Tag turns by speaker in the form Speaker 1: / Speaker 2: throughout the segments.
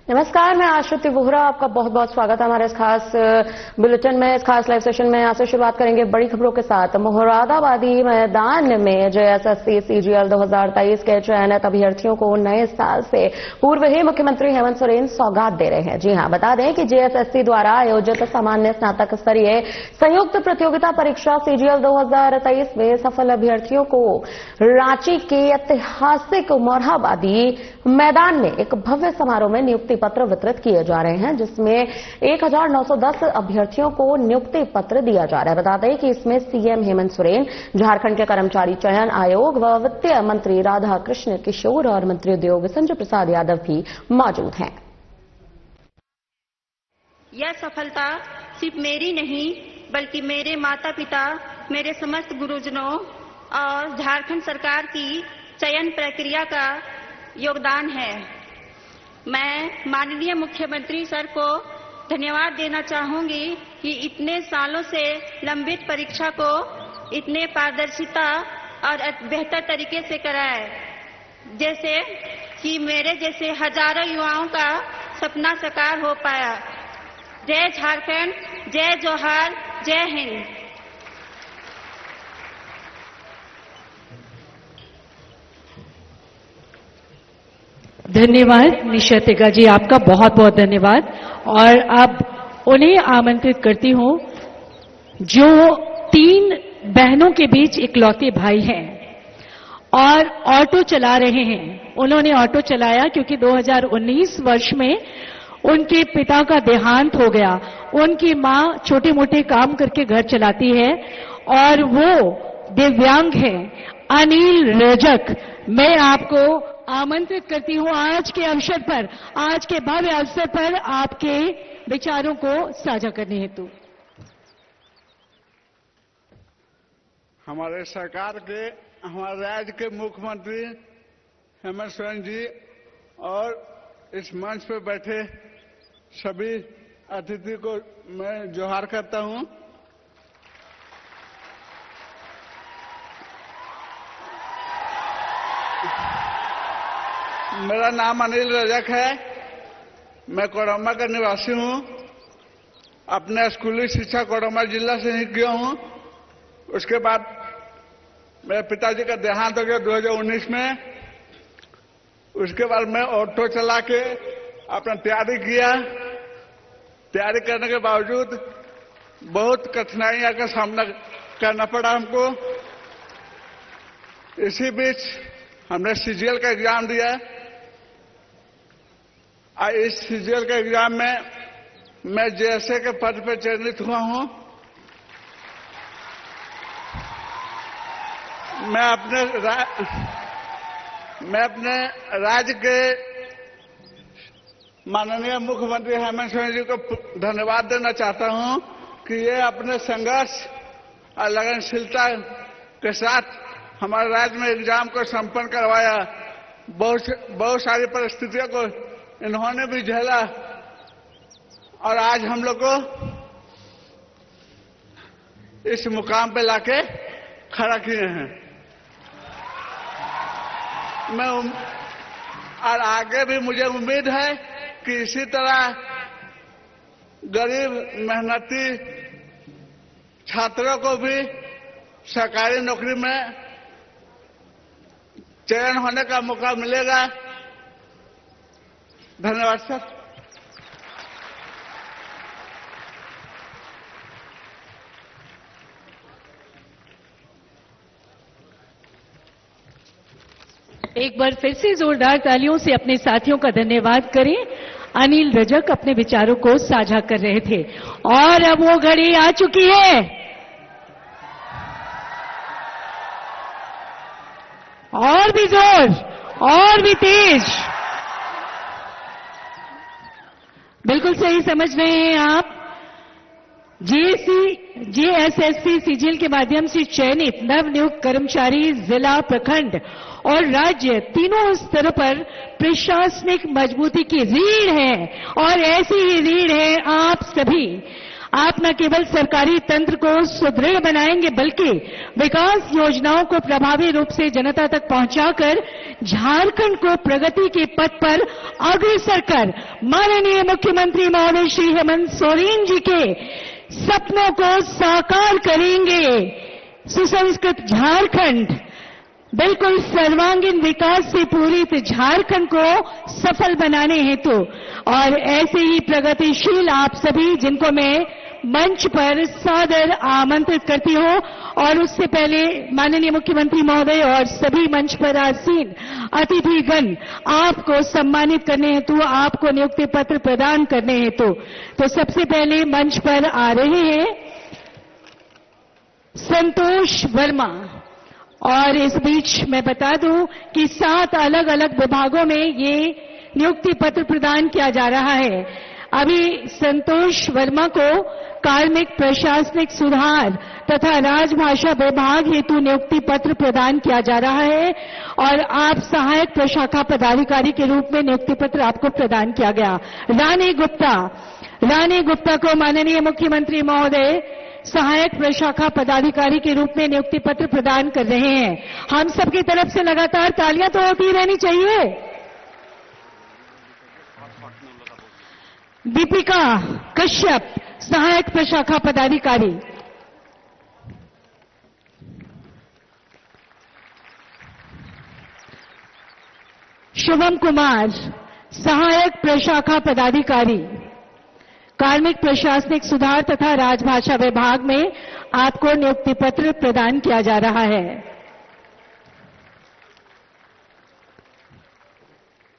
Speaker 1: नमस्कार, मैं आश्रुति वोहरा, आपका बहुत बहुत स्वागत है हमारे इस खास बुलेटिन में, इस खास लाइव सेशन में। यहाँ से शुरुआत करेंगे बड़ी खबरों के साथ। मुरादाबादी मैदान में जेएसएससी सीजीएल 2023 के चयनित अभ्यर्थियों को नए साल से पूर्व ही मुख्यमंत्री हेमंत सोरेन सौगात दे रहे हैं। जी हां, बता दें कि जेएसएससी द्वारा आयोजित सामान्य स्नातक स्तरीय संयुक्त प्रतियोगिता परीक्षा सीजीएल 2023 में सफल अभ्यर्थियों को रांची के ऐतिहासिक मुरादाबादी मैदान में एक भव्य समारोह में नियुक्ति पत्र वितरित किए जा रहे हैं, जिसमें 1910 अभ्यर्थियों को नियुक्ति पत्र दिया जा रहा है। बता दें कि इसमें सीएम हेमंत सोरेन, झारखंड के कर्मचारी चयन आयोग व वित्त मंत्री राधा कृष्ण किशोर और मंत्री उद्योग संजय प्रसाद यादव भी मौजूद हैं।
Speaker 2: यह सफलता सिर्फ मेरी नहीं बल्कि मेरे माता पिता, मेरे समस्त गुरुजनों और झारखंड सरकार की चयन प्रक्रिया का योगदान है। मैं माननीय मुख्यमंत्री सर को धन्यवाद देना चाहूंगी कि इतने सालों से लंबित परीक्षा को इतने पारदर्शिता और बेहतर तरीके से कराए, जैसे कि मेरे जैसे हजारों युवाओं का सपना साकार हो पाया। जय झारखंड, जय जोहार, जय हिंद।
Speaker 3: धन्यवाद निशा जी, आपका बहुत बहुत धन्यवाद। और अब उन्हें आमंत्रित करती हूं जो 3 बहनों के बीच इकलौते भाई हैं और ऑटो चला रहे हैं। उन्होंने ऑटो चलाया क्योंकि 2019 वर्ष में उनके पिता का देहांत हो गया। उनकी मां छोटे मोटे काम करके घर चलाती है और वो दिव्यांग है। अनिल रजक, मैं आपको आमंत्रित करती हूं आज के अवसर पर, आज के भव्य अवसर पर आपके विचारों को साझा करने हेतु।
Speaker 4: हमारे सरकार के, हमारे राज्य के मुख्यमंत्री हेमंत सोरेन जी और इस मंच पर बैठे सभी अतिथि को मैं जोहार करता हूं। मेरा नाम अनिल रजक है। मैं कोडरमा का निवासी हूं। अपने स्कूली शिक्षा कोडरमा जिला से ही किया हूं। उसके बाद मेरे पिताजी का देहांत हो गया 2019 में। उसके बाद मैं ऑटो चला के अपना तैयारी किया। तैयारी करने के बावजूद बहुत कठिनाइयों का सामना करना पड़ा हमको। इसी बीच हमने सीजीएल का एग्जाम दिया। इस सीजीएल के एग्जाम में मैं जेएसए के पद पर चयनित हुआ हूं। मैं अपने राज्य के माननीय मुख्यमंत्री हेमंत सोरेन जी को धन्यवाद देना चाहता हूं कि ये अपने संघर्ष और लगनशीलता के साथ हमारे राज्य में एग्जाम को संपन्न करवाया। बहुत सारी परिस्थितियों को इन्होंने भी झेला और आज हम लोग को इस मुकाम पे लाके खड़ा किए हैं। और आगे भी मुझे उम्मीद है कि इसी तरह गरीब मेहनती छात्रों को भी सरकारी नौकरी में चयन होने का मौका मिलेगा। धन्यवाद सर।
Speaker 3: एक बार फिर से जोरदार तालियों से अपने साथियों का धन्यवाद करें। अनिल रजक अपने विचारों को साझा कर रहे थे और अब वो घड़ी आ चुकी है। और भी जोर, और भी तेज। बिल्कुल सही समझ रहे हैं आप। जेएसएससी सीजीएल के माध्यम से चयनित नवनियुक्त कर्मचारी जिला, प्रखंड और राज्य तीनों स्तरों पर प्रशासनिक मजबूती की रीढ़ है और ऐसी ही रीढ़ है आप सभी। आप न केवल सरकारी तंत्र को सुदृढ़ बनाएंगे बल्कि विकास योजनाओं को प्रभावी रूप से जनता तक पहुंचाकर झारखंड को प्रगति के पथ पर अग्रसर कर माननीय मुख्यमंत्री महोदय श्री हेमंत सोरेन जी के सपनों को साकार करेंगे। सुसंस्कृत झारखंड, बिल्कुल सर्वांगीण विकास से पूरित झारखंड को सफल बनाने हेतु और ऐसे ही प्रगतिशील आप सभी जिनको मैं मंच पर सादर आमंत्रित करती हूं और उससे पहले माननीय मुख्यमंत्री महोदय और सभी मंच पर आसीन अतिथिगण आपको सम्मानित करने हेतु, आपको नियुक्ति पत्र प्रदान करने हेतु तो सबसे पहले मंच पर आ रहे हैं संतोष वर्मा। और इस बीच मैं बता दूं कि 7 अलग अलग विभागों में ये नियुक्ति पत्र प्रदान किया जा रहा है। अभी संतोष वर्मा को कार्मिक प्रशासनिक सुधार तथा राजभाषा विभाग हेतु नियुक्ति पत्र प्रदान किया जा रहा है और आप सहायक प्रशाखा पदाधिकारी के रूप में नियुक्ति पत्र आपको प्रदान किया गया। रानी गुप्ता को माननीय मुख्यमंत्री महोदय सहायक प्रशाखा पदाधिकारी के रूप में नियुक्ति पत्र प्रदान कर रहे हैं। हम सबकी तरफ से लगातार तालियां तो होती रहनी चाहिए। दीपिका कश्यप सहायक प्रशाखा पदाधिकारी, शुभम कुमार सहायक प्रशाखा पदाधिकारी, कार्मिक प्रशासनिक सुधार तथा राजभाषा विभाग में आपको नियुक्ति पत्र प्रदान किया जा रहा है।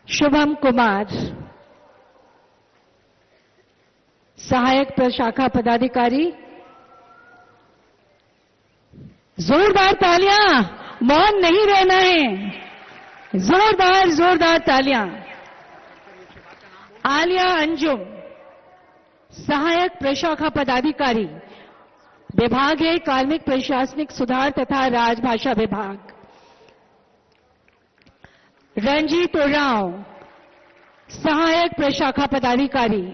Speaker 3: शुभम कुमार सहायक प्रशाखा पदाधिकारी, जोरदार तालियां, मौन नहीं रहना है, जोरदार तालियां। आलिया अंजुम सहायक प्रशाखा पदाधिकारी, विभाग है कार्मिक प्रशासनिक सुधार तथा राजभाषा विभाग। रंजीत उरांव सहायक प्रशाखा पदाधिकारी,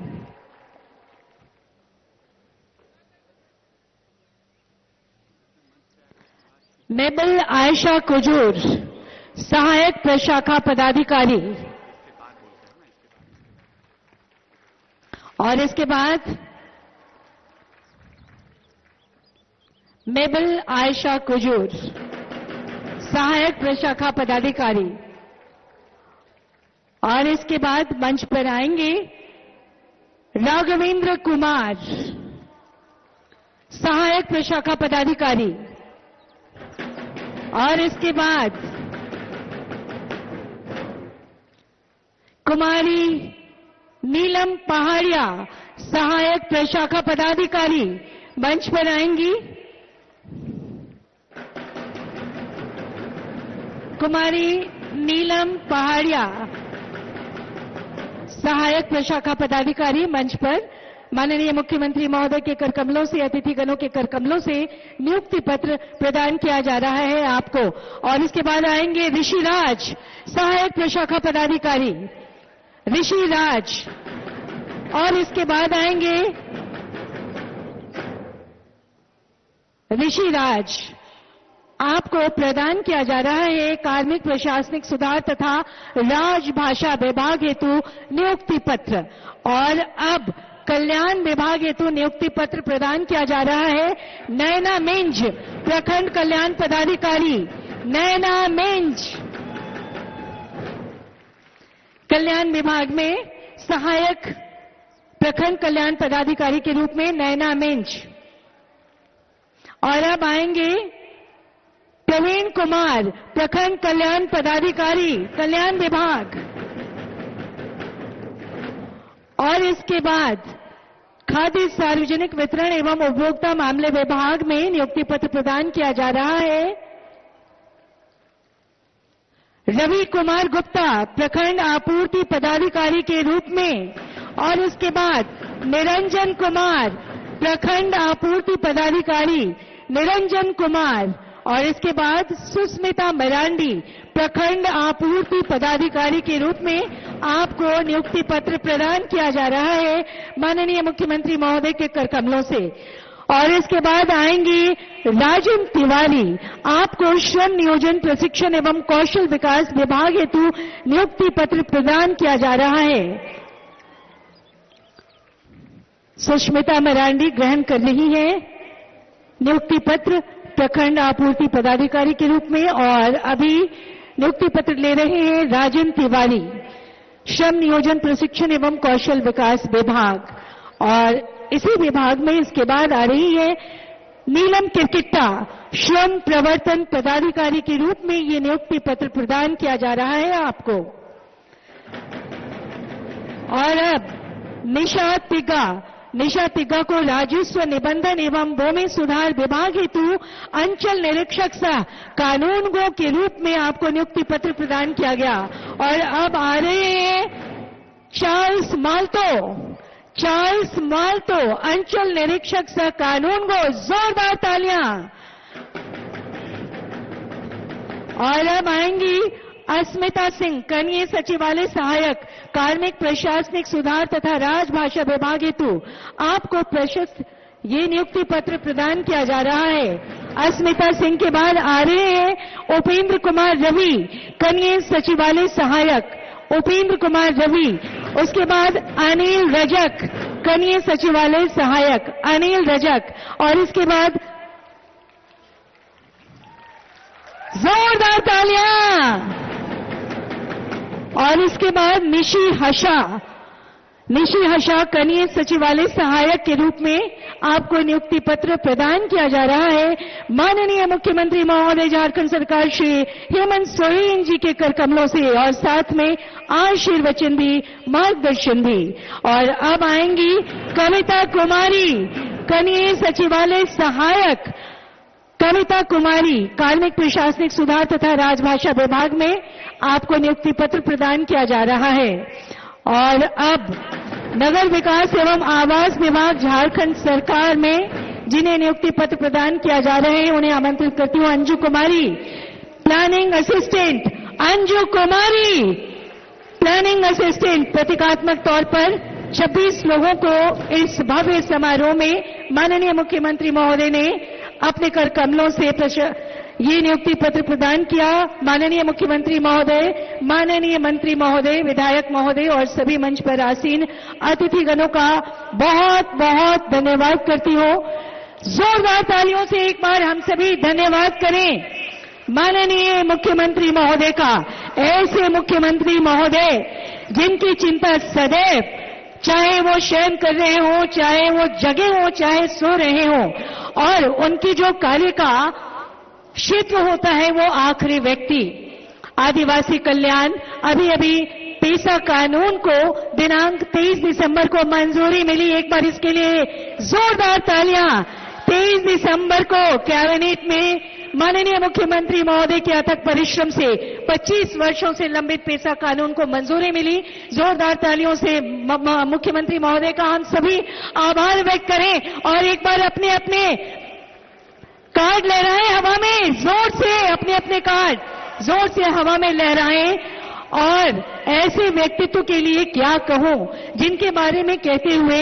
Speaker 3: मेबल आयशा कुजूर सहायक प्रशाखा पदाधिकारी और इसके बाद मेबल आयशा कुजूर सहायक प्रशाखा पदाधिकारी और इसके बाद मंच पर आएंगे राघवेंद्र कुमार सहायक प्रशाखा पदाधिकारी और इसके बाद कुमारी नीलम पहाड़िया सहायक प्रशाखा पदाधिकारी मंच पर आएंगी। कुमारी नीलम पहाड़िया सहायक प्रशाखा पदाधिकारी मंच पर माननीय मुख्यमंत्री महोदय के करकमलों से, अतिथिगणों के करकमलों से नियुक्ति पत्र प्रदान किया जा रहा है आपको। और इसके बाद आएंगे ऋषिराज सहायक प्रशाखा पदाधिकारी, ऋषिराज और इसके बाद आएंगे ऋषिराज। आपको प्रदान किया जा रहा है कार्मिक प्रशासनिक सुधार तथा राजभाषा विभाग हेतु नियुक्ति पत्र। और अब कल्याण विभाग हेतु नियुक्ति पत्र प्रदान किया जा रहा है नैना मिंज प्रखंड कल्याण पदाधिकारी, नैना मिंज कल्याण विभाग में सहायक प्रखंड कल्याण पदाधिकारी के रूप में नैना मिंज। और अब आएंगे प्रवीण कुमार प्रखंड कल्याण पदाधिकारी, कल्याण विभाग। और इसके बाद खाद्य सार्वजनिक वितरण एवं उपभोक्ता मामले विभाग में नियुक्ति पत्र प्रदान किया जा रहा है रवि कुमार गुप्ता प्रखंड आपूर्ति पदाधिकारी के रूप में। और इसके बाद निरंजन कुमार प्रखंड आपूर्ति पदाधिकारी, निरंजन कुमार। और इसके बाद सुस्मिता मरांडी प्रखंड आपूर्ति पदाधिकारी के रूप में आपको नियुक्ति पत्र प्रदान किया जा रहा है माननीय मुख्यमंत्री महोदय के कर कमलों से। और इसके बाद आएंगी राजन तिवारी। आपको श्रम नियोजन प्रशिक्षण एवं कौशल विकास विभाग हेतु नियुक्ति पत्र प्रदान किया जा रहा है। सुष्मिता मरांडी ग्रहण कर रही है नियुक्ति पत्र प्रखंड आपूर्ति पदाधिकारी के रूप में। और अभी नियुक्ति पत्र ले रहे हैं राजन तिवारी, श्रम नियोजन प्रशिक्षण एवं कौशल विकास विभाग। और इसी विभाग में इसके बाद आ रही है नीलम किरकिट्टा, श्रम प्रवर्तन पदाधिकारी के रूप में ये नियुक्ति पत्र प्रदान किया जा रहा है आपको। और अब निशा तिग्गा को राजस्व निबंधन एवं भूमि सुधार विभाग हेतु अंचल निरीक्षक सह कानूनगो के रूप में आपको नियुक्ति पत्र प्रदान किया गया। और अब आ रहे हैं चार्ल्स माल्तो, अंचल निरीक्षक सह कानूनगो, जोरदार तालियां। और अब आएंगी अस्मिता सिंह, कनीय सचिवालय सहायक, कार्मिक प्रशासनिक सुधार तथा राजभाषा विभाग हेतु आपको प्रशस्त ये नियुक्ति पत्र प्रदान किया जा रहा है। अस्मिता सिंह के बाद आ रहे हैं उपेंद्र कुमार रवि, कनीय सचिवालय सहायक, उपेंद्र कुमार रवि। उसके बाद अनिल रजक, कनीय सचिवालय सहायक, अनिल रजक। और इसके बाद जोरदार तालियां। और इसके बाद निशी हशा, कनीय सचिवालय सहायक के रूप में आपको नियुक्ति पत्र प्रदान किया जा रहा है माननीय मुख्यमंत्री महोदय झारखंड सरकार श्री हेमंत सोरेन जी के कर कमलों से। और साथ में आशीर्वचन भी, मार्गदर्शन भी। और अब आएंगी कविता कुमारी, कनीय सचिवालय सहायक, कविता कुमारी, कार्मिक प्रशासनिक सुधार तथा राजभाषा विभाग में आपको नियुक्ति पत्र प्रदान किया जा रहा है। और अब नगर विकास एवं आवास विभाग झारखंड सरकार में जिन्हें नियुक्ति पत्र प्रदान किया जा रहे हैं उन्हें आमंत्रित करती हूं अंजू कुमारी, प्लानिंग असिस्टेंट अंजू कुमारी, प्लानिंग असिस्टेंट। प्रतीकात्मक तौर पर 26 लोगों को इस भव्य समारोह में माननीय मुख्यमंत्री महोदय ने अपने कर कमलों से ये नियुक्ति पत्र प्रदान किया। माननीय मुख्यमंत्री महोदय, माननीय मंत्री महोदय, विधायक महोदय और सभी मंच पर आसीन अतिथिगणों का बहुत बहुत धन्यवाद करती हूं। जोरदार तालियों से एक बार हम सभी धन्यवाद करें माननीय मुख्यमंत्री महोदय का। ऐसे मुख्यमंत्री महोदय जिनकी चिंता सदैव, चाहे वो शयन कर रहे हो, चाहे वो जगे हो, चाहे सो रहे हो, और उनकी जो कार्य का क्षेत्र होता है वो आखिरी व्यक्ति, आदिवासी कल्याण। अभी पेशा कानून को दिनांक 23 दिसंबर को मंजूरी मिली। एक बार इसके लिए जोरदार तालियां। 23 दिसंबर को कैबिनेट में माननीय मुख्यमंत्री महोदय के अथक परिश्रम से 25 वर्षों से लंबित पेशा कानून को मंजूरी मिली। जोरदार तालियों से मुख्यमंत्री महोदय का हम सभी आभार व्यक्त करें। और एक बार अपने अपने कार्ड लहराएं हवा में, जोर से अपने अपने कार्ड जोर से हवा में लहराएं। और ऐसे व्यक्तित्व के लिए क्या कहूं जिनके बारे में कहते हुए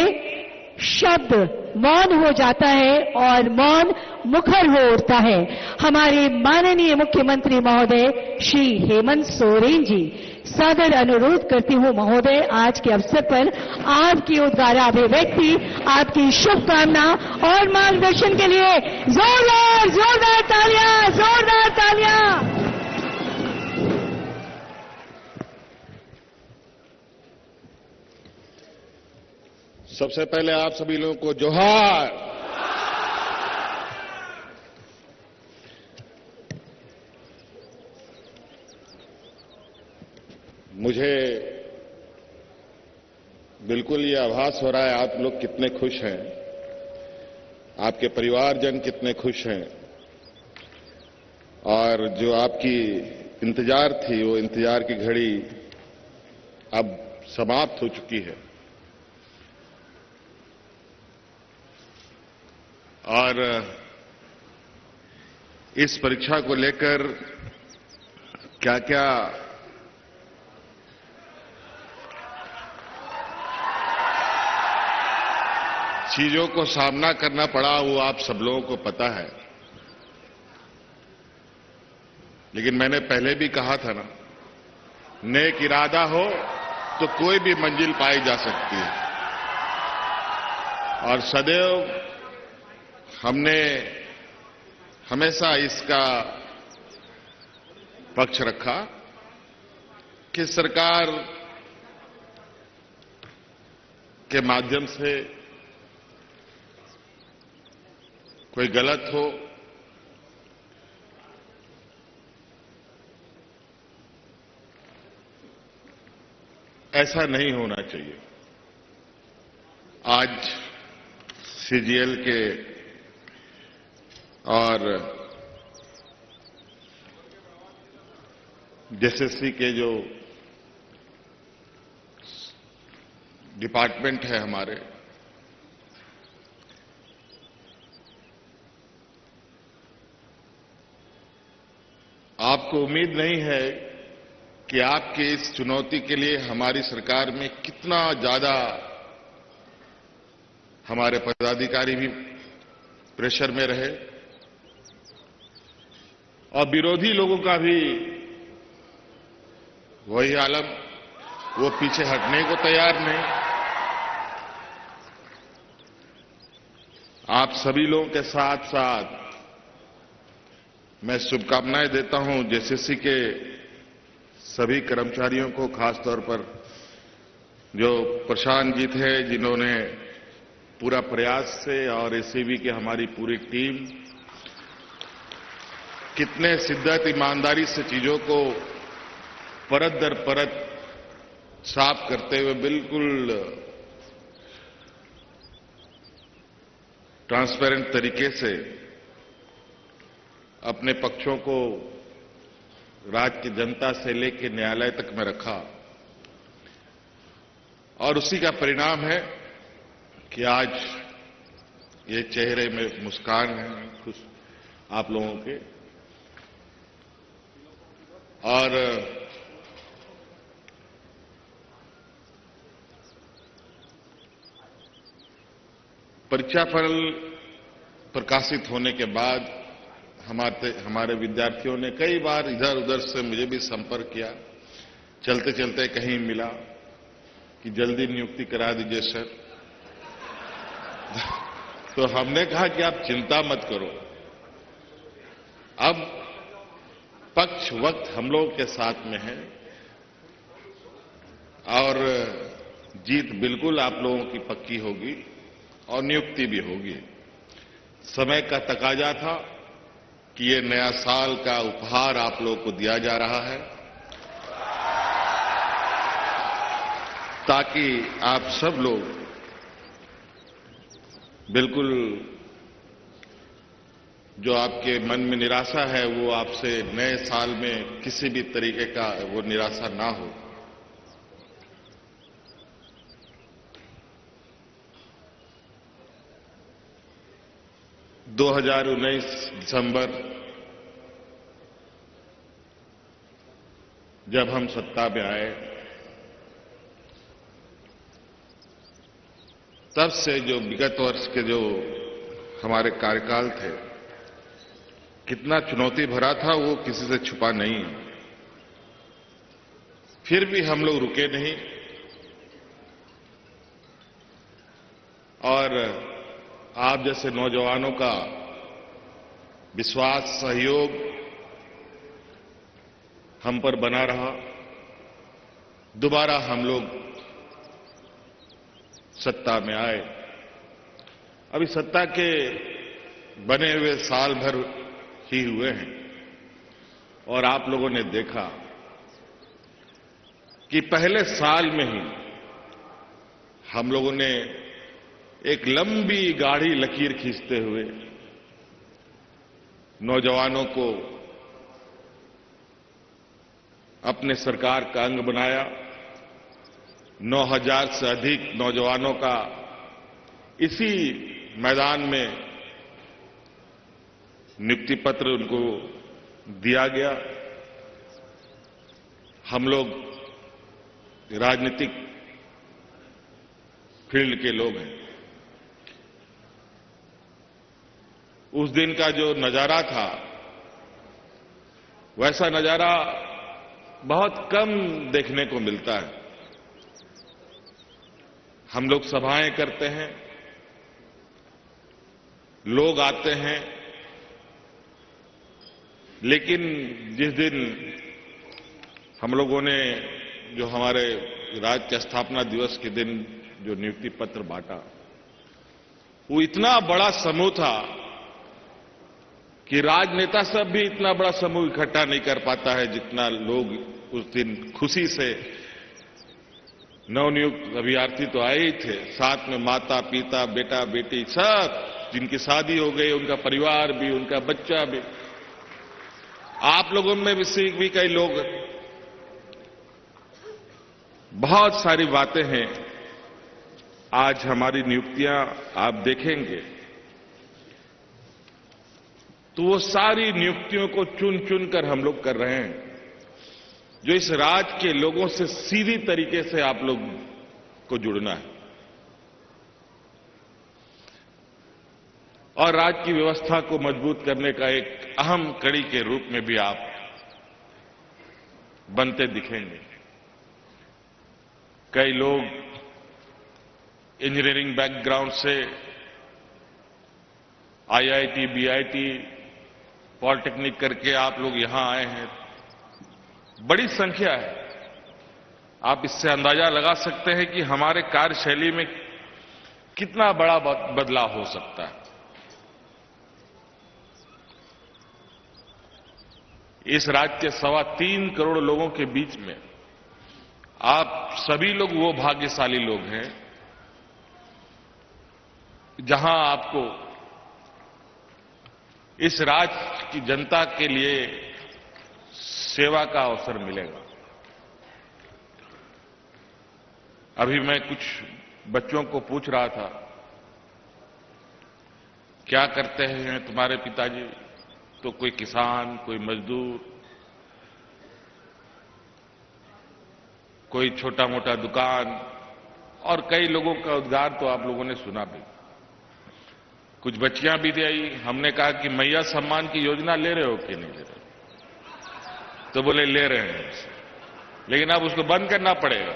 Speaker 3: शब्द मौन हो जाता है और मौन मुखर हो उठता है। हमारे माननीय मुख्यमंत्री महोदय श्री हेमंत सोरेन जी, सादर अनुरोध करती हूं महोदय, आज के अवसर पर आपकी उद्गारा अभिव्यक्ति, आपकी शुभकामना और मार्गदर्शन के लिए जोरदार तालियां, जोरदार तालियां।
Speaker 5: सबसे पहले आप सभी लोगों को जोहार। मुझे बिल्कुल ये आभास हो रहा है आप लोग कितने खुश हैं, आपके परिवारजन कितने खुश हैं, और जो आपकी इंतजार थी वो इंतजार की घड़ी अब समाप्त हो चुकी है। और इस परीक्षा को लेकर क्या क्या चीजों को सामना करना पड़ा वो आप सब लोगों को पता है। लेकिन मैंने पहले भी कहा था ना, नेक इरादा हो तो कोई भी मंजिल पाई जा सकती है। और सदैव हमने हमेशा इसका पक्ष रखा कि सरकार के माध्यम से कोई गलत हो ऐसा नहीं होना चाहिए। आज सीजीएल के और जेएसएससी के जो डिपार्टमेंट है हमारे, आपको उम्मीद नहीं है कि आपके इस चुनौती के लिए हमारी सरकार में कितना ज्यादा हमारे पदाधिकारी भी प्रेशर में रहे और विरोधी लोगों का भी वही आलम, वो पीछे हटने को तैयार नहीं। आप सभी लोगों के साथ साथ मैं शुभकामनाएं देता हूं जेएसएससी के सभी कर्मचारियों को, खासतौर पर जो प्रशांत जी थे जिन्होंने पूरा प्रयास से, और एसीबी की हमारी पूरी टीम कितने शिद्दत ईमानदारी से चीजों को परत दर परत साफ करते हुए बिल्कुल ट्रांसपेरेंट तरीके से अपने पक्षों को राज्य की जनता से लेकर न्यायालय तक में रखा। और उसी का परिणाम है कि आज ये चेहरे में मुस्कान है, खुश आप लोगों के। और परीक्षाफल प्रकाशित होने के बाद हमारे विद्यार्थियों ने कई बार इधर उधर से मुझे भी संपर्क किया, चलते चलते कहीं मिला कि जल्दी नियुक्ति करा दीजिए सर। तो हमने कहा कि आप चिंता मत करो, अब पक्ष वक्त हम लोगों के साथ में है और जीत बिल्कुल आप लोगों की पक्की होगी और नियुक्ति भी होगी। समय का तकाजा था कि ये नया साल का उपहार आप लोगों को दिया जा रहा है ताकि आप सब लोग बिल्कुल जो आपके मन में निराशा है वो आपसे नए साल में किसी भी तरीके का वो निराशा ना हो। दिसंबर जब हम सत्ता में आए तब से जो विगत वर्ष के जो हमारे कार्यकाल थे कितना चुनौती भरा था वो किसी से छुपा नहीं। फिर भी हम लोग रुके नहीं और आप जैसे नौजवानों का विश्वास, सहयोग हम पर बना रहा। दोबारा हम लोग सत्ता में आए। अभी सत्ता के बने हुए साल भर ही हुए हैं और आप लोगों ने देखा कि पहले साल में ही हम लोगों ने एक लंबी गाढ़ी लकीर खींचते हुए नौजवानों को अपने सरकार का अंग बनाया। 9,000 से अधिक नौजवानों का इसी मैदान में नियुक्ति पत्र उनको दिया गया। हम लोग राजनीतिक फील्ड के लोग हैं, उस दिन का जो नजारा था, वैसा नजारा बहुत कम देखने को मिलता है। हम लोग सभाएं करते हैं, लोग आते हैं, लेकिन जिस दिन हम लोगों ने जो हमारे राज्य के स्थापना दिवस के दिन जो नियुक्ति पत्र बांटा, वो इतना बड़ा समूह था कि राजनेता सब भी इतना बड़ा समूह इकट्ठा नहीं कर पाता है जितना लोग उस दिन खुशी से, नवनियुक्त अभ्यर्थी तो आए ही थे, साथ में माता पिता बेटा बेटी सब, जिनकी शादी हो गई, उनका परिवार भी, उनका बच्चा भी, आप लोगों में भी कई लोग। बहुत सारी बातें हैं। आज हमारी नियुक्तियां आप देखेंगे तो वो सारी नियुक्तियों को चुन चुन कर हम लोग कर रहे हैं, जो इस राज्य के लोगों से सीधी तरीके से आप लोग को जुड़ना है और राज्य की व्यवस्था को मजबूत करने का एक अहम कड़ी के रूप में भी आप बनते दिखेंगे। कई लोग इंजीनियरिंग बैकग्राउंड से आईआईटी, बीआईटी, पॉलिटेक्निक करके आप लोग यहां आए हैं, बड़ी संख्या है। आप इससे अंदाजा लगा सकते हैं कि हमारे कार्यशैली में कितना बड़ा बदलाव हो सकता है। इस राज्य के 3.25 करोड़ लोगों के बीच में आप सभी लोग वो भाग्यशाली लोग हैं जहां आपको इस राज्य की जनता के लिए सेवा का अवसर मिलेगा। अभी मैं कुछ बच्चों को पूछ रहा था, क्या करते हैं तुम्हारे पिताजी? तो कोई किसान, कोई मजदूर, कोई छोटा मोटा दुकान, और कई लोगों का उद्गार तो आप लोगों ने सुना भी। कुछ बच्चियां भी आई, हमने कहा कि मैया सम्मान की योजना ले रहे हो कि नहीं ले रहे? तो बोले ले रहे हैं, लेकिन अब उसको बंद करना पड़ेगा।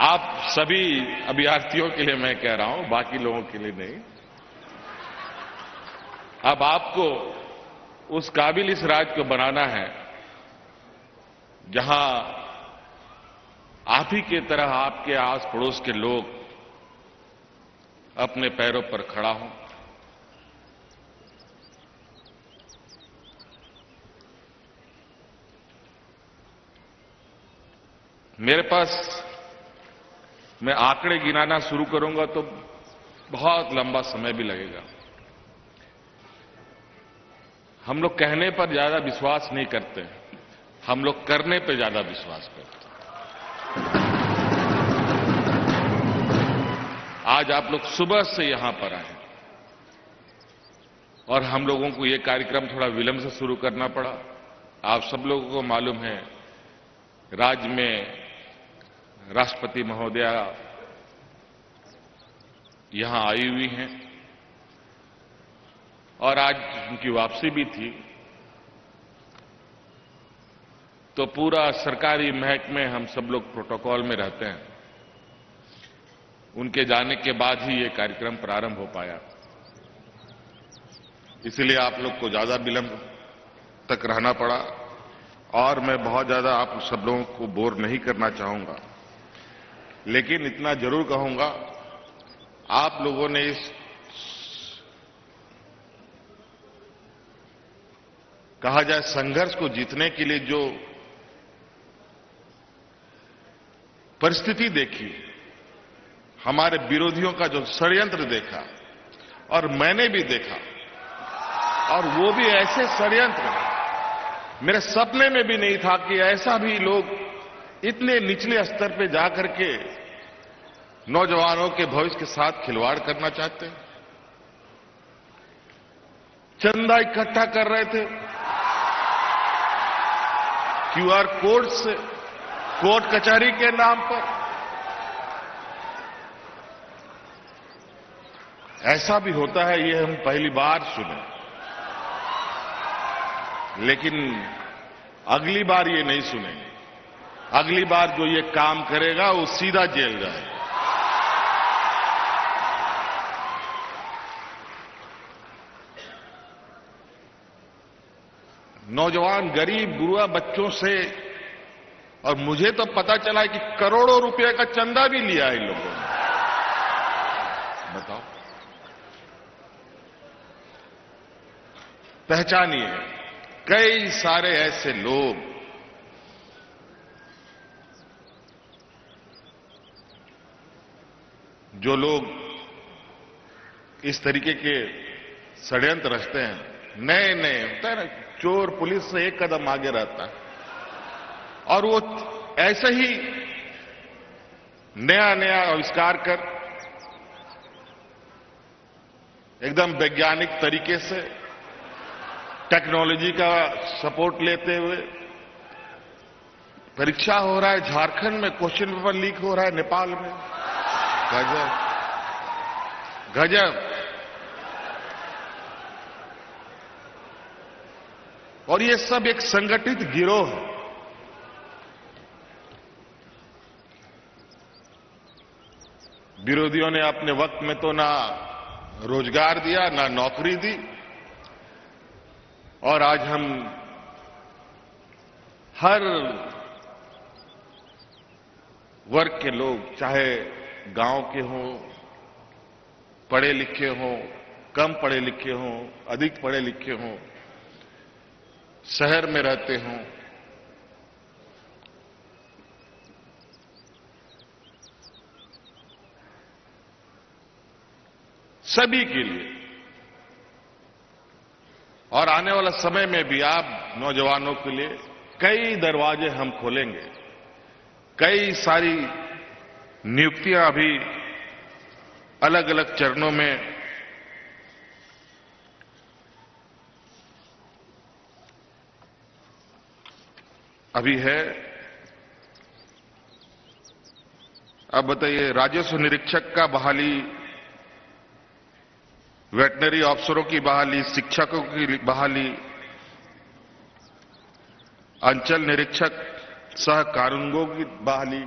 Speaker 5: आप सभी अभ्यर्थियों के लिए मैं कह रहा हूं, बाकी लोगों के लिए नहीं। अब आपको उस काबिल इस राज्य को बनाना है जहां आप ही के तरह आपके आस पड़ोस के लोग अपने पैरों पर खड़ा हों। मेरे पास, मैं आंकड़े गिनाना शुरू करूंगा तो बहुत लंबा समय भी लगेगा। हम लोग कहने पर ज्यादा विश्वास नहीं करते, हम लोग करने पर ज्यादा विश्वास करते हैं। आज आप लोग सुबह से यहां पर आए और हम लोगों को यह कार्यक्रम थोड़ा विलंब से शुरू करना पड़ा। आप सब लोगों को मालूम है, राज्य में राष्ट्रपति महोदया यहां आई हुई हैं और आज उनकी वापसी भी थी, तो पूरा सरकारी महकमे हम सब लोग प्रोटोकॉल में रहते हैं। उनके जाने के बाद ही ये कार्यक्रम प्रारंभ हो पाया, इसलिए आप लोग को ज्यादा विलंब तक रहना पड़ा और मैं बहुत ज्यादा आप सब लोगों को बोर नहीं करना चाहूंगा, लेकिन इतना जरूर कहूंगा, आप लोगों ने इस कहा जाए संघर्ष को जीतने के लिए जो परिस्थिति देखी, हमारे विरोधियों का जो षड्यंत्र देखा, और मैंने भी देखा, और वो भी ऐसे षड्यंत्र मेरे सपने में भी नहीं था कि ऐसा भी लोग इतने निचले स्तर पे जाकर के नौजवानों के भविष्य के साथ खिलवाड़ करना चाहते हैं। चंदा इकट्ठा कर रहे थे क्यूआर कोड से, कोर्ट कचहरी के नाम पर। ऐसा भी होता है, ये हम पहली बार सुने। लेकिन अगली बार ये नहीं सुनेंगे। अगली बार जो ये काम करेगा वो सीधा जेल जाएगा। नौजवान गरीब गुरुआ बच्चों से, और मुझे तो पता चला है कि करोड़ों रुपए का चंदा भी लिया है इन लोगों ने। बताओ, पहचानिए कई सारे ऐसे लोग जो लोग इस तरीके के षड्यंत्र रचते हैं। नए नए होता है ना, चोर पुलिस से एक कदम आगे रहता है, और वो ऐसे ही नया नया आविष्कार कर एकदम वैज्ञानिक तरीके से टेक्नोलॉजी का सपोर्ट लेते हुए परीक्षा हो रहा है। झारखंड में क्वेश्चन पेपर लीक हो रहा है, नेपाल में। गजब गजब। और ये सब एक संगठित गिरोह है। विरोधियों ने अपने वक्त में तो ना रोजगार दिया, ना नौकरी दी, और आज हम हर वर्ग के लोग, चाहे गांव के हों, पढ़े लिखे हों, कम पढ़े लिखे हों, अधिक पढ़े लिखे हों, शहर में रहते हों, सभी के लिए, और आने वाला समय में भी आप नौजवानों के लिए कई दरवाजे हम खोलेंगे। कई सारी नियुक्तियां अभी अलग अलग चरणों में अभी है। अब बताइए, राजस्व निरीक्षक का बहाली, वेटनरी अफसरों की बहाली, शिक्षकों की बहाली, अंचल निरीक्षक सह कानूनगों की बहाली,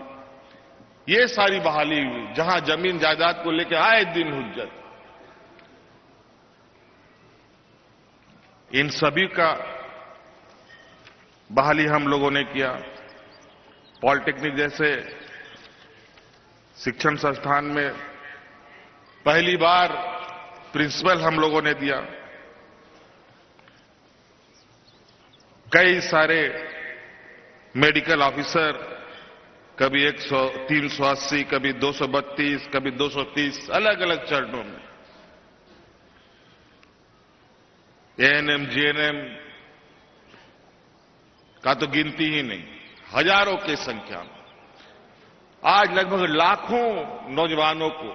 Speaker 5: ये सारी बहाली जहां जमीन जायदाद को लेकर आए दिन हुज्जत, इन सभी का बहाली हम लोगों ने किया। पॉलिटेक्निक जैसे शिक्षण संस्थान में पहली बार प्रिंसिपल हम लोगों ने दिया। कई सारे मेडिकल ऑफिसर, कभी 100, 380, कभी 232, कभी 230, अलग अलग चरणों में। एएनएम, जीएनएम का तो गिनती ही नहीं, हजारों की संख्या में। आज लगभग लाखों नौजवानों को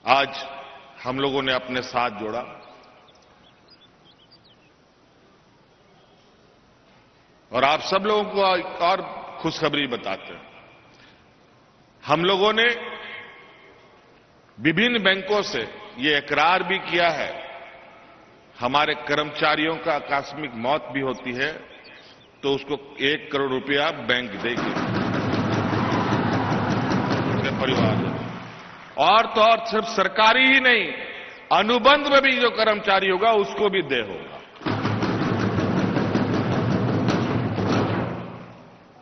Speaker 5: आज हम लोगों ने अपने साथ जोड़ा। और आप सब लोगों को एक और खुशखबरी बताते हैं। हम लोगों ने विभिन्न बैंकों से ये इकरार भी किया है, हमारे कर्मचारियों का आकस्मिक मौत भी होती है तो उसको 1 करोड़ रुपया बैंक देगी उसके परिवार को। और तो और सिर्फ सरकारी ही नहीं, अनुबंध में भी जो कर्मचारी होगा उसको भी देय होगा।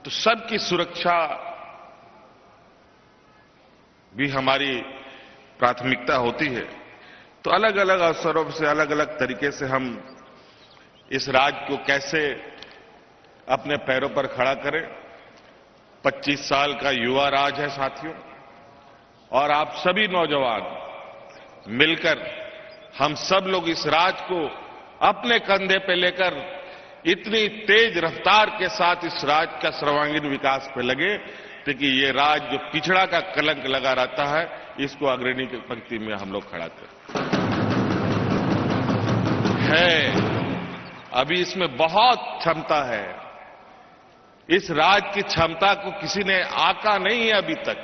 Speaker 5: तो सबकी सुरक्षा भी हमारी प्राथमिकता होती है। तो अलग अलग अवसरों से, अलग अलग तरीके से हम इस राज्य को कैसे अपने पैरों पर खड़ा करें। 25 साल का युवा राज है साथियों, और आप सभी नौजवान मिलकर हम सब लोग इस राज्य को अपने कंधे पे लेकर इतनी तेज रफ्तार के साथ इस राज्य का सर्वांगीण विकास पे लगे ताकि ये राज्य जो पिछड़ा का कलंक लगा रहता है, इसको अग्रणी की पंक्ति में हम लोग खड़ा करें। अभी इसमें बहुत क्षमता है। इस राज्य की क्षमता को किसी ने आका नहीं है अभी तक,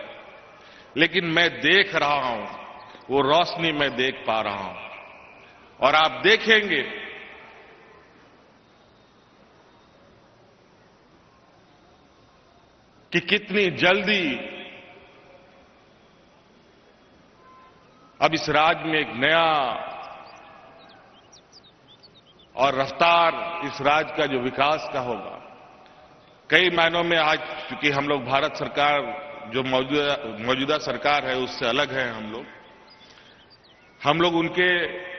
Speaker 5: लेकिन मैं देख रहा हूं, वो रोशनी मैं देख पा रहा हूं। और आप देखेंगे कि कितनी जल्दी अब इस राज्य में एक नया और रफ्तार इस राज्य का जो विकास का होगा। कई मायनों में आज चूंकि हम लोग भारत सरकार जो मौजूदा सरकार है उससे अलग है, हम लोग उनके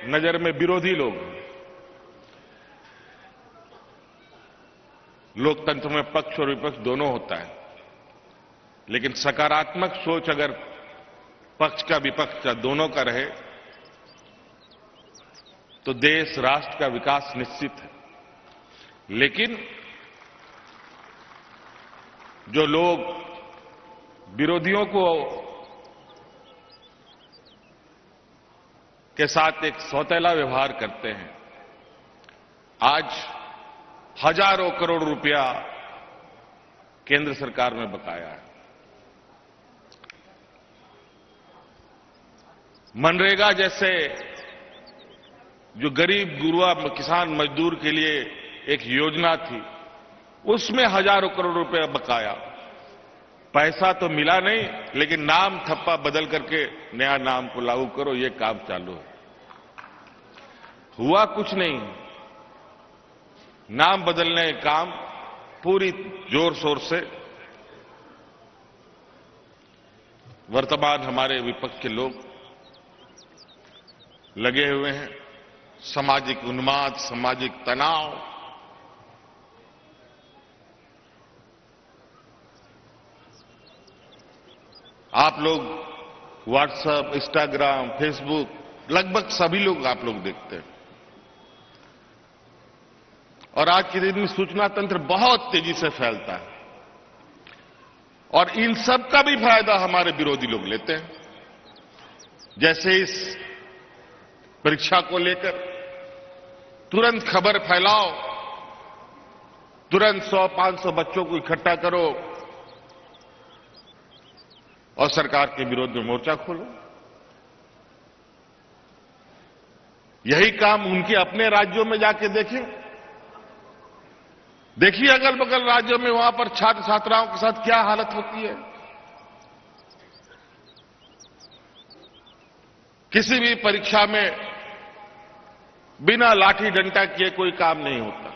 Speaker 5: नजर में विरोधी लोग हैं। लोकतंत्र में पक्ष और विपक्ष दोनों होता है, लेकिन सकारात्मक सोच अगर पक्ष का विपक्ष का दोनों का रहे तो देश राष्ट्र का विकास निश्चित है। लेकिन जो लोग विरोधियों को के साथ एक सौतेला व्यवहार करते हैं, आज हजारों करोड़ रुपया केंद्र सरकार में बकाया है। मनरेगा जैसे जो गरीब गुरुआ किसान मजदूर के लिए एक योजना थी, उसमें हजारों करोड़ रुपए बकाया। पैसा तो मिला नहीं, लेकिन नाम थप्पा बदल करके नया नाम को लागू करो, ये काम चालू है। हुआ कुछ नहीं, नाम बदलने का काम पूरी जोर शोर से वर्तमान हमारे विपक्ष के लोग लगे हुए हैं। सामाजिक उन्माद, सामाजिक तनाव, आप लोग व्हाट्सएप, इंस्टाग्राम, फेसबुक लगभग सभी लोग आप लोग देखते हैं। और आज के दिन में सूचना तंत्र बहुत तेजी से फैलता है और इन सब का भी फायदा हमारे विरोधी लोग लेते हैं। जैसे इस परीक्षा को लेकर तुरंत खबर फैलाओ, तुरंत 100-500 बच्चों को इकट्ठा करो और सरकार के विरोध में मोर्चा खोलो। यही काम उनके अपने राज्यों में जाके देखें। देखिए अगल बगल राज्यों में वहां पर छात्र छात्राओं के साथ क्या हालत होती है। किसी भी परीक्षा में बिना लाठी डंडा किए कोई काम नहीं होता।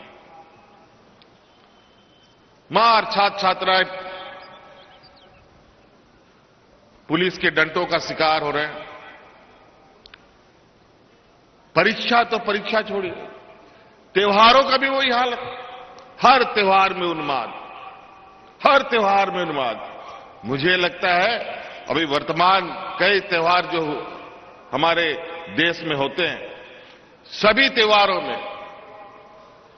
Speaker 5: मार छात्र छात्राएं पुलिस के डंडों का शिकार हो रहे हैं। परीक्षा तो परीक्षा छोड़िए, त्योहारों का भी वही हाल है। हर त्योहार में उन्माद, हर त्योहार में उन्माद। मुझे लगता है अभी वर्तमान कई त्योहार जो हमारे देश में होते हैं, सभी त्योहारों में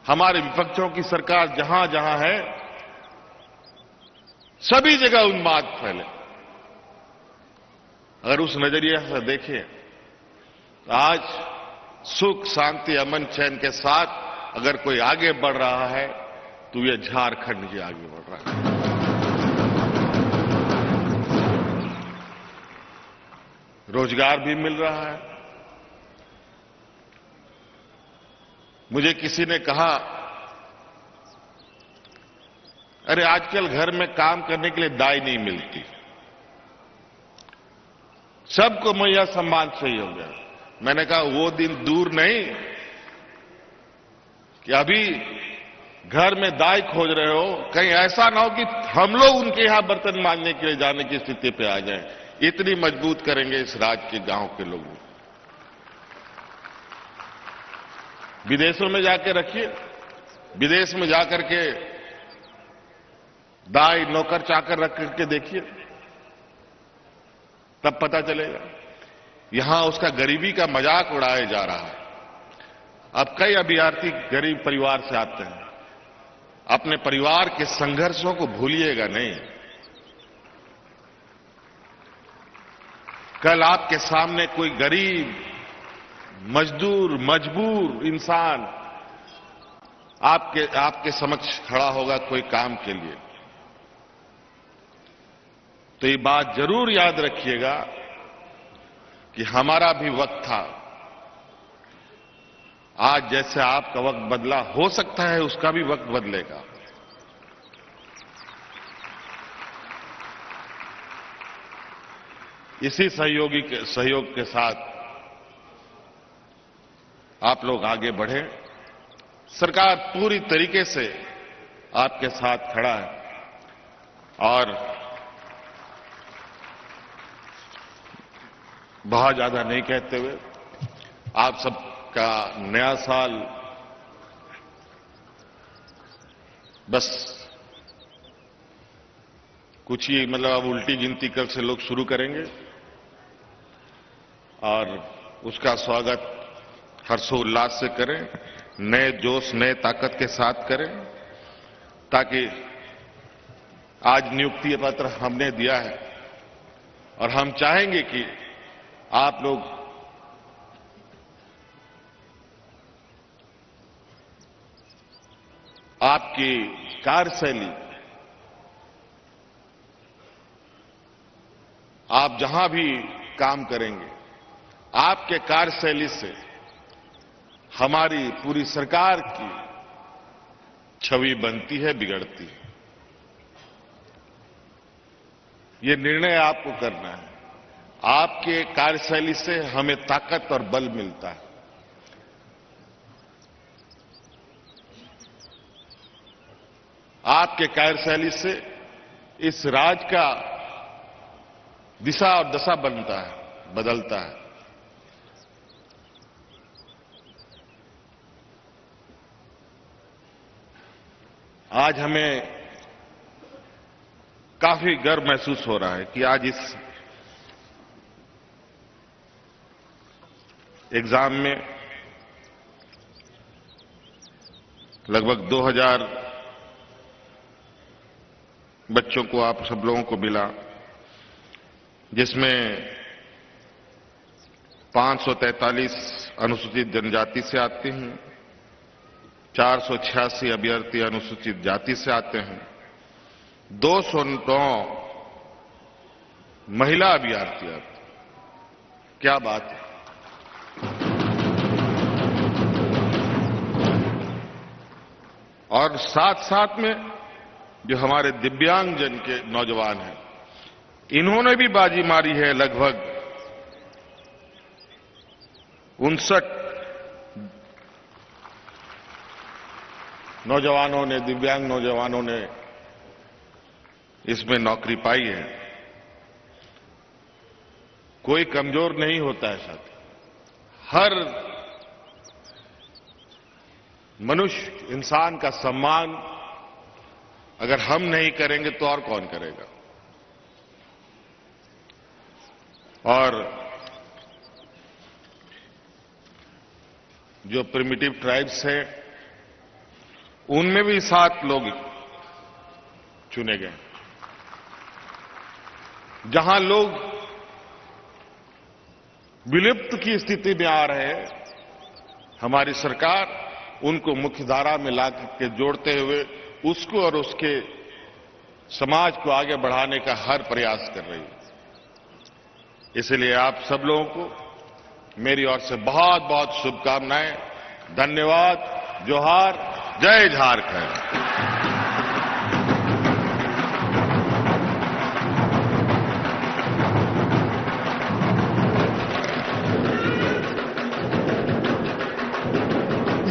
Speaker 5: हमारे विपक्षों की सरकार जहां जहां है, सभी जगह उन्माद फैले। अगर उस नजरिए से देखें तो आज सुख, शांति, अमन, चैन के साथ अगर कोई आगे बढ़ रहा है तो ये झारखंड ही आगे बढ़ रहा है। रोजगार भी मिल रहा है। मुझे किसी ने कहा, अरे आजकल घर में काम करने के लिए दाई नहीं मिलती, सबको मैया सम्मान चाहिए हो गया। मैंने कहा वो दिन दूर नहीं कि अभी घर में दाई खोज रहे हो, कहीं ऐसा ना हो कि हम लोग उनके यहां बर्तन मांजने के लिए जाने की स्थिति पे आ जाएं। इतनी मजबूत करेंगे इस राज्य के गांव के लोग। विदेशों में जाकर रखिए, विदेश में जाकर के दाई नौकर चाकर रख करके देखिए, तब पता चलेगा। यहां उसका गरीबी का मजाक उड़ाया जा रहा है। अब कई अभ्यर्थी गरीब परिवार से आते हैं, अपने परिवार के संघर्षों को भूलिएगा नहीं। कल आपके सामने कोई गरीब, मजदूर, मजबूर इंसान आपके समक्ष खड़ा होगा कोई काम के लिए, तो ये बात जरूर याद रखिएगा कि हमारा भी वक्त था। आज जैसे आपका वक्त बदला, हो सकता है उसका भी वक्त बदलेगा। इसी सहयोग के साथ आप लोग आगे बढ़े। सरकार पूरी तरीके से आपके साथ खड़ा है और बहुत ज्यादा नहीं कहते हुए आप सबका नया साल बस कुछ ही मतलब अब उल्टी गिनती कल से लोग शुरू करेंगे और उसका स्वागत हर्षोल्लास से करें, नए जोश नए ताकत के साथ करें, ताकि आज नियुक्ति पत्र हमने दिया है और हम चाहेंगे कि आप लोग आपकी कार्यशैली, आप जहां भी काम करेंगे, आपके कार्यशैली से हमारी पूरी सरकार की छवि बनती है, बिगड़ती है। ये निर्णय आपको करना है। आपके कार्यशैली से हमें ताकत और बल मिलता है। आपके कार्यशैली से इस राज्य का दिशा और दशा बनता है, बदलता है। आज हमें काफी गर्व महसूस हो रहा है कि आज इस एग्जाम में लगभग 2000 बच्चों को, आप सब लोगों को मिला, जिसमें 543 अनुसूचित जनजाति से आते हैं, 486 अभ्यर्थी अनुसूचित जाति से आते हैं, 209 महिला अभ्यर्थी आते हैं। क्या बात है। और साथ साथ में जो हमारे दिव्यांगजन के नौजवान हैं, इन्होंने भी बाजी मारी है। लगभग 59 नौजवानों ने, दिव्यांग नौजवानों ने इसमें नौकरी पाई है। कोई कमजोर नहीं होता है साथी। हर मनुष्य, इंसान का सम्मान अगर हम नहीं करेंगे तो और कौन करेगा। और जो प्रिमिटिव ट्राइब्स हैं, उनमें भी 7 लोग चुने गए। जहां लोग विलुप्त की स्थिति में आ रहे हैं, हमारी सरकार उनको मुख्यधारा में ला के जोड़ते हुए उसको और उसके समाज को आगे बढ़ाने का हर प्रयास कर रही है। इसलिए आप सब लोगों को मेरी ओर से बहुत बहुत शुभकामनाएं। धन्यवाद। जोहार। जय झारखंड।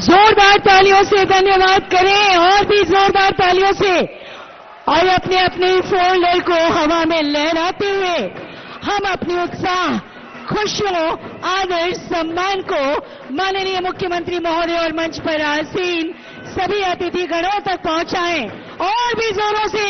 Speaker 3: जोरदार तालियों से धन्यवाद करें, और भी जोरदार तालियों से। और अपने अपने फोल्डर को हवा में लहराते हुए हम अपनी उत्साह, खुशियों, आदर, सम्मान को माननीय मुख्यमंत्री महोदय और मंच पर आसीन सभी अतिथि गणों तक पहुंचाएं। और भी जोरों से,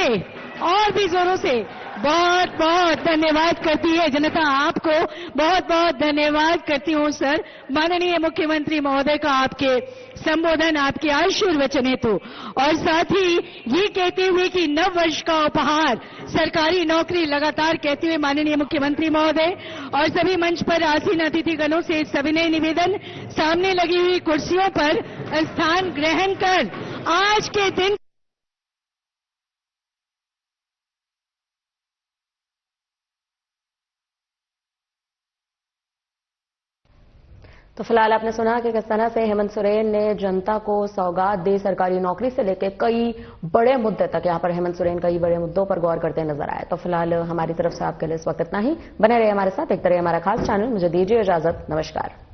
Speaker 3: और भी जोरों से बहुत बहुत धन्यवाद करती है जनता। आपको बहुत बहुत धन्यवाद करती हूं सर, माननीय मुख्यमंत्री महोदय का आपके संबोधन, आपके आशीर्वचन हेतु। और साथ ही ये कहते हुए कि नव वर्ष का उपहार सरकारी नौकरी लगातार कहते हुए माननीय मुख्यमंत्री महोदय और सभी मंच पर आसीन अतिथि गणों से सविनय निवेदन, सामने लगी हुई कुर्सियों पर स्थान ग्रहण कर आज के दिन
Speaker 1: तो फिलहाल आपने सुना कि किस तरह से हेमंत सोरेन ने जनता को सौगात दी, सरकारी नौकरी से लेकर कई बड़े मुद्दे तक। यहां पर हेमंत सोरेन कई बड़े मुद्दों पर गौर करते नजर आए। तो फिलहाल हमारी तरफ से आपके लिए इस वक्त इतना ही। बने रहिए हमारे साथ, देखते रहिए हमारा खास चैनल। मुझे दीजिए इजाजत, नमस्कार।